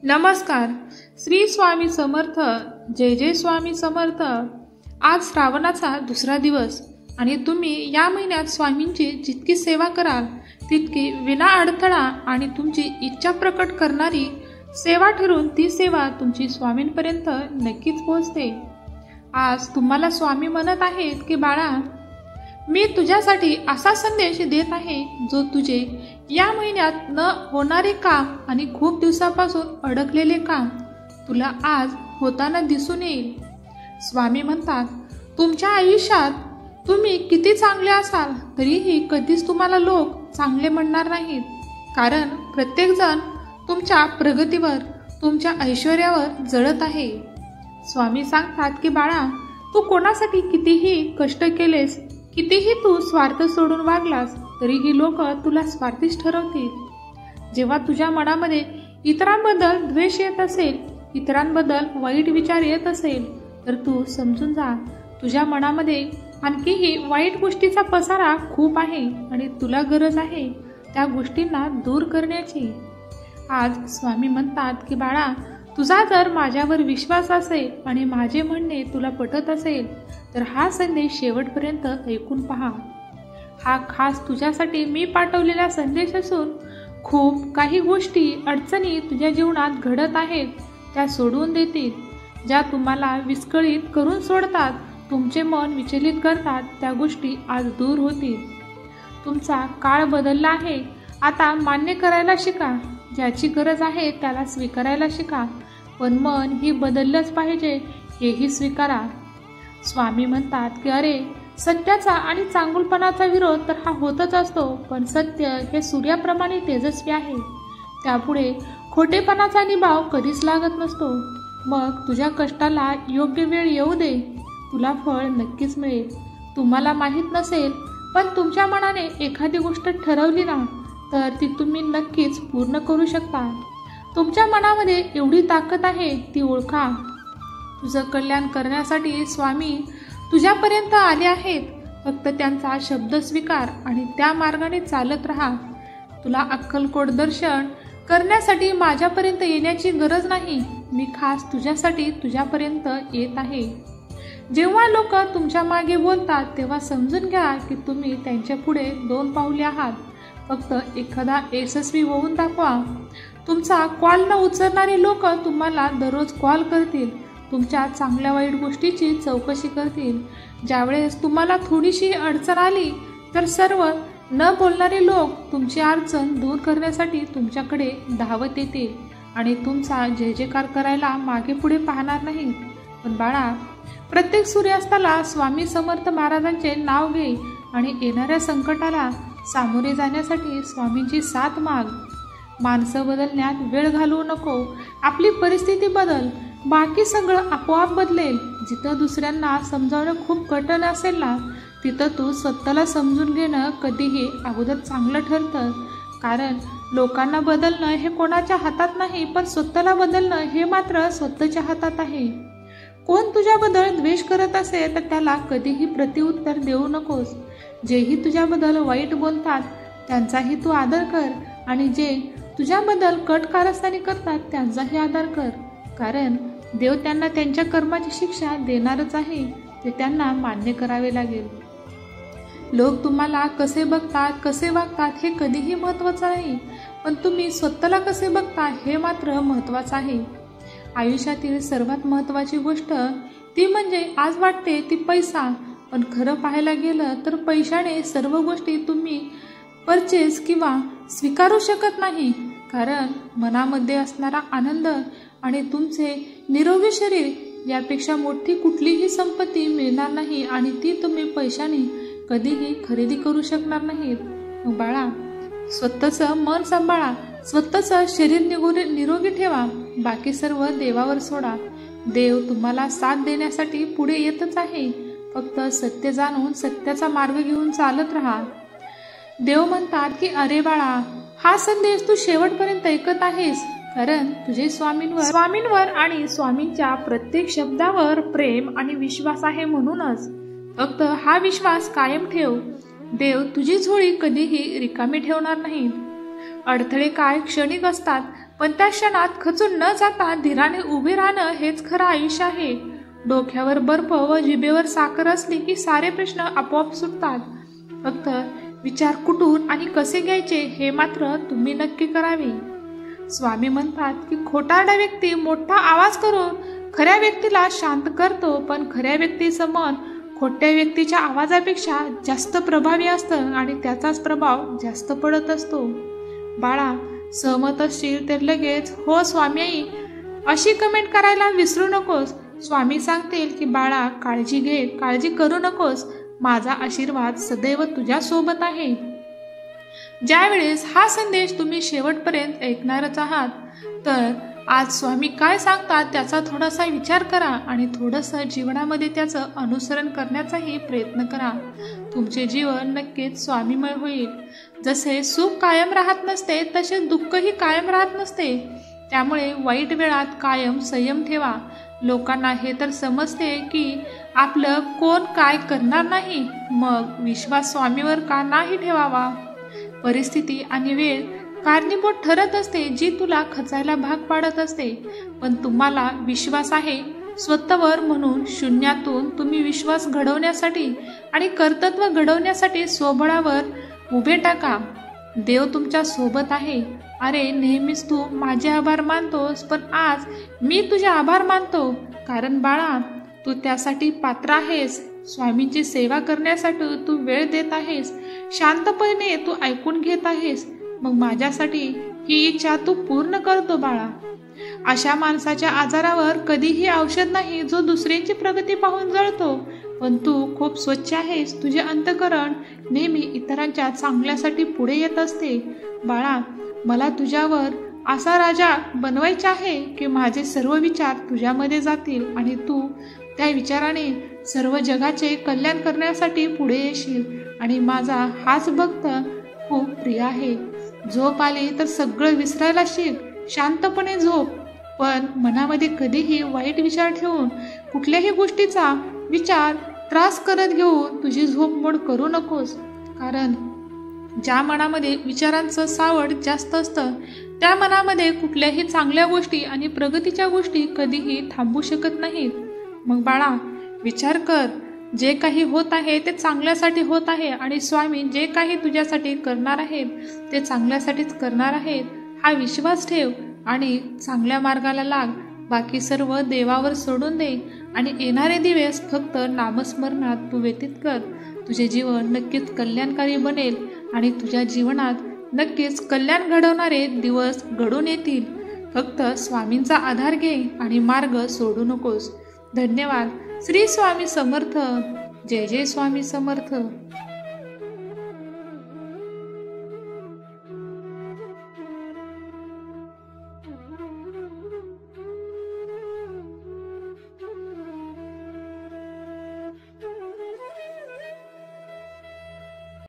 नमस्कार. श्री स्वामी समर्थ. जय जय स्वामी समर्थ. आज श्रावणाचा दुसरा दिवस आणि तुम्ही या महिन्यात स्वामींची जितकी सेवा कराल तितकी विना अडथळा आणि तुमची इच्छा प्रकट करणारी सेवा ठरून ती सेवा तुमची स्वामींपर्यंत नक्कीच पोहोचते. आज तुम्हाला स्वामी म्हणत आहेत की बाळा, मी तुझ्यासाठी असा संदेश देत आहे जो तुझे या महिन्यात न होणारे काम आणि खूप दिवसापासून अडकलेले काम तुला आज होताना दिसून येईल. स्वामी म्हणतात, तुमच्या आयुष्यात तुम्ही किती चांगले असाल तरीही कधीच तुम्हाला लोक चांगले म्हणणार नाहीत, कारण प्रत्येकजण तुमच्या प्रगतीवर, तुमच्या ऐश्वर्यावर जळत आहे. स्वामी सांगतात की बाळा, तू कोणासाठी कितीही कष्ट केलेस, कितीही तू स्वार्थ सोडून वागलास तरीही लोक तुला स्वार्थीच ठरवतील. जेव्हा तुझ्या मनामध्ये इतरांबद्दल द्वेष येत असेल, इतरांबद्दल वाईट विचार येत असेल तर तू समजून जा, तुझ्या मनामध्ये आणखीही वाईट गोष्टीचा पसारा खूप आहे आणि तुला गरज आहे त्या गोष्टींना दूर करण्याची. आज स्वामी म्हणतात की बाळा, तुझा जर माझ्यावर विश्वास असेल आणि माझे म्हणणे तुला पटत असेल तर हा संदेश शेवटपर्यंत ऐकून पहा. हा खास तुझ्यासाठी मी पाठवलेला संदेश असून खूप काही गोष्टी, अडचणी तुझ्या जीवनात घडत आहेत त्या सोडवून देतील. ज्या तुम्हाला विस्कळीत करून सोडतात, तुमचे मन विचलित करतात, त्या गोष्टी आज दूर होतील. तुमचा काळ बदलला आहे, आता मान्य करायला शिका. ज्याची गरज आहे त्याला स्वीकारायला शिका, पण मन ही बदललंच पाहिजे हेही स्वीकारा. स्वामी म्हणतात की अरे, सत्याचा आणि चांगुलपणाचा विरोध तर हा होतच असतो, पण सत्य हे सूर्याप्रमाणे तेजस्वी आहे, त्यापुढे खोटेपणाचा निभाव कधीच लागत नसतो. मग तुझ्या कष्टाला योग्य वेळ येऊ दे, तुला फळ नक्कीच मिळेल. तुम्हाला माहीत नसेल, पण तुमच्या मनाने एखादी गोष्ट ठरवली ना तर ती तुम्ही नक्कीच पूर्ण करू शकता. तुमच्या मनामध्ये एवढी ताकद आहे, ती ओळखा. तुझं कल्याण करण्यासाठी स्वामी तुझ्यापर्यंत आले आहेत. फक्त त्यांचा शब्द स्वीकार आणि त्या मार्गाने चालत राहा. तुला अक्कलकोट दर्शन करण्यासाठी माझ्यापर्यंत येण्याची गरज नाही, मी खास तुझ्यासाठी तुझ्यापर्यंत येत आहे. जेव्हा लोक तुमच्या मागे बोलतात तेव्हा समजून घ्या की तुम्ही त्यांच्या पुढे 2 पावले आहात. फक्त एखादा यशस्वी होऊन दाखवा. तुमचा कॉल न उचलणारे लोक तुम्हाला दररोज कॉल करतील, तुमच्या चांगल्या वाईट गोष्टीची चौकशी करतील. ज्यावेळेस तुम्हाला थोडीशी अडचण आली तर सर्व न बोलणारे लोक तुमची अडचण दूर करण्यासाठी तुमच्याकडे धावत येतील आणि तुमचा जय जयकार करायला मागे पुढे पाहणार नाही. पण बाळा, प्रत्येक सूर्यास्ताला स्वामी समर्थ महाराजांचे नाव घे आणि येणाऱ्या संकटाला सामोरे जाण्यासाठी स्वामींची साथ माग. माणसं बदलण्यात वेळ घालवू नको. आपली परिस्थिती बदल, बाकी सगळं आपोआप बदलेल. जिथं दुसऱ्यांना समजावणं खूप कठीण असेल ना, तिथं तू स्वतःला समजून घेणं कधीही अगोदर चांगलं ठरतं. कारण लोकांना बदलणं हे कोणाच्या हातात नाही, पण स्वतःला बदलणं हे मात्र स्वतःच्या हातात आहे. कोण तुझ्याबद्दल द्वेष करत असेल तर त्याला कधीही प्रत्युत्तर देऊ नकोस. जेही तुझ्याबद्दल वाईट बोलतात त्यांचाही तू आदर कर आणि जे तुझ्याबद्दल कट कारस्थानी करतात त्यांचाही आदर कर, कारण देव त्यांना त्यांच्या कर्माची शिक्षा देणारच आहे, ते त्यांना मान्य करावे लागेल. लोक तुम्हाला कसे बघतात, कसे वागतात हे कधीही महत्त्वाचं नाही, पण तुम्ही स्वतःला कसे बघता हे मात्र महत्त्वाचं आहे. आयुष्यातील सर्वात महत्त्वाची गोष्ट ती म्हणजे आज वाटते ती पैसा, पण खरं पाहायला गेलं तर पैशाने सर्व गोष्टी तुम्ही परचेस किंवा स्वीकारू शकत नाही. कारण मनामध्ये असणारा आनंद आणि तुमचे निरोगी शरीर यापेक्षा मोठी कुठलीही संपत्ती मिळणार नाही आणि ती तुम्ही पैशाने कधीही खरेदी करू शकणार नाहीत. मग बाळा, स्वतःचं मन सांभाळा, स्वतःचं शरीर निरोगी ठेवा, बाकी सर्व देवावर सोडा. देव तुम्हाला साथ देण्यासाठी पुढे येतच आहे. फक्त सत्य जाणून सत्याचा मार्ग घेऊन चालत राहा. देव म्हणतात की अरे बाळा, हा संदेश तू शेवटपर्यंत ऐकत आहेस, कारण तुझे स्वामींवर आणि स्वामींच्या प्रत्येक शब्दावर प्रेम आणि विश्वास आहे. म्हणूनच फक्त हा विश्वास कायम ठेव. देव तुझी झोळी कधीही रिकामी ठेवणार नाही. अडथळे काय क्षणिक असतात, पण त्या क्षणात खचून न जाता धीराने उभे राहणं हेच खरं आयुष्य आहे. डोक्यावर बर्फ व जिभेवर साखर असली की सारे प्रश्न आपोआप सुटतात. फक्त विचार कुठून आणि कसे घ्यायचे हे मात्र तुम्ही नक्की करावे. स्वामी म्हणतात की खोटारडा व्यक्ती मोठा आवाज करून खऱ्या व्यक्तीला शांत करतो, पण खऱ्या व्यक्तीचं मन खोट्या व्यक्तीच्या आवाजापेक्षा जास्त प्रभावी असतं आणि त्याचाच प्रभाव जास्त पडत असतो. बाळा, सहमत असशील तर लगेच हो स्वामी आई अशी कमेंट करायला विसरू नकोस. स्वामी सांगतील की बाळा काळजी घे, काळजी करू नकोस, माझा आशीर्वाद सदैव तुझ्या सोबत आहे. ज्यावेळेस हा संदेश तुम्ही शेवटपर्यंत ऐकणारच आहात, तर आज स्वामी काय सांगतात त्याचा थोडासा विचार करा आणि थोडंसं जीवनामध्ये त्याचं अनुसरण करण्याचाही प्रयत्न करा. तुमचे जीवन नक्कीच स्वामीमय होईल. जसे सुख कायम राहत नसते तसे दुःखही कायम राहत नसते. त्यामुळे वाईट वेळात कायम संयम ठेवा. लोकांना हे तर समजते की आपलं कोण काय करणार नाही, मग विश्वास स्वामीवर का नाही ठेवावा. परिस्थिती आणि वेळ कारणीभूत ठरत असते जी तुला खचायला भाग पाडत असते, पण तुम्हाला विश्वास आहे स्वतःवर, म्हणून शून्यातून तुम्ही विश्वास घडवण्यासाठी आणि कर्तृत्व घडवण्यासाठी स्वबळावर उभे टाका. देव तुमच्या सोबत आहे. अरे नेहमीच तू माझे आभार मानतोस, पण आज मी तुझे आभार मानतो, कारण बाळा तू त्यासाठी पात्र आहेस. स्वामींची सेवा करण्यासाठी तू वेळ देत आहेस, शांतपणे तू ऐकून घेत आहेस, मग माझ्यासाठी ही इच्छा तू पूर्ण करतो बाळा. अशा माणसाच्या आजारावर कधीही औषध नाही जो दुसऱ्यांची प्रगती पाहून जळतो, पण तू खूप स्वच्छ आहेस. तुझे अंतःकरण नेहमी इतरांच्या चांगल्यासाठी पुढे येत असते. बाळा, मला तुझ्यावर असा राजा बनवायचा आहे की माझे सर्व विचार तुझ्यामध्ये जातील आणि तू त्या विचाराने सर्व जगाचे कल्याण करण्यासाठी पुढे येशील. आणि माझा हाच भक्त खूप प्रिय आहे. झोप आली तर सगळं विसरायला शिक. शांतपणे झोप, पण मनामध्ये कधीही वाईट विचार ठेवून कुठल्याही गोष्टीचा विचार त्रास करत घेऊन तुझी झोप मोड करू नकोस. कारण ज्या मनामध्ये विचारांचं सावट जास्त असतं त्या मनामध्ये कुठल्याही चांगल्या गोष्टी आणि प्रगतीच्या गोष्टी कधीही थांबू शकत नाहीत. मग बाळा विचार कर, जे काही होत आहे ते चांगल्यासाठी होत आहे आणि स्वामी जे काही तुझ्यासाठी करणार आहेत ते चांगल्यासाठीच करणार आहेत हा विश्वास ठेव आणि चांगल्या मार्गाला लाग. बाकी सर्व देवावर सोडून दे आणि येणारे दिवस फक्त नामस्मरणात तू व्यतीत कर. तुझे जीवन नक्कीच कल्याणकारी बनेल आणि तुझ्या जीवनात नक्कीच कल्याण घडवणारे दिवस घडून येतील. फक्त स्वामींचा आधार घे आणि मार्ग सोडू नकोस. धन्यवाद. श्री स्वामी समर्थ. जय जय स्वामी समर्थ.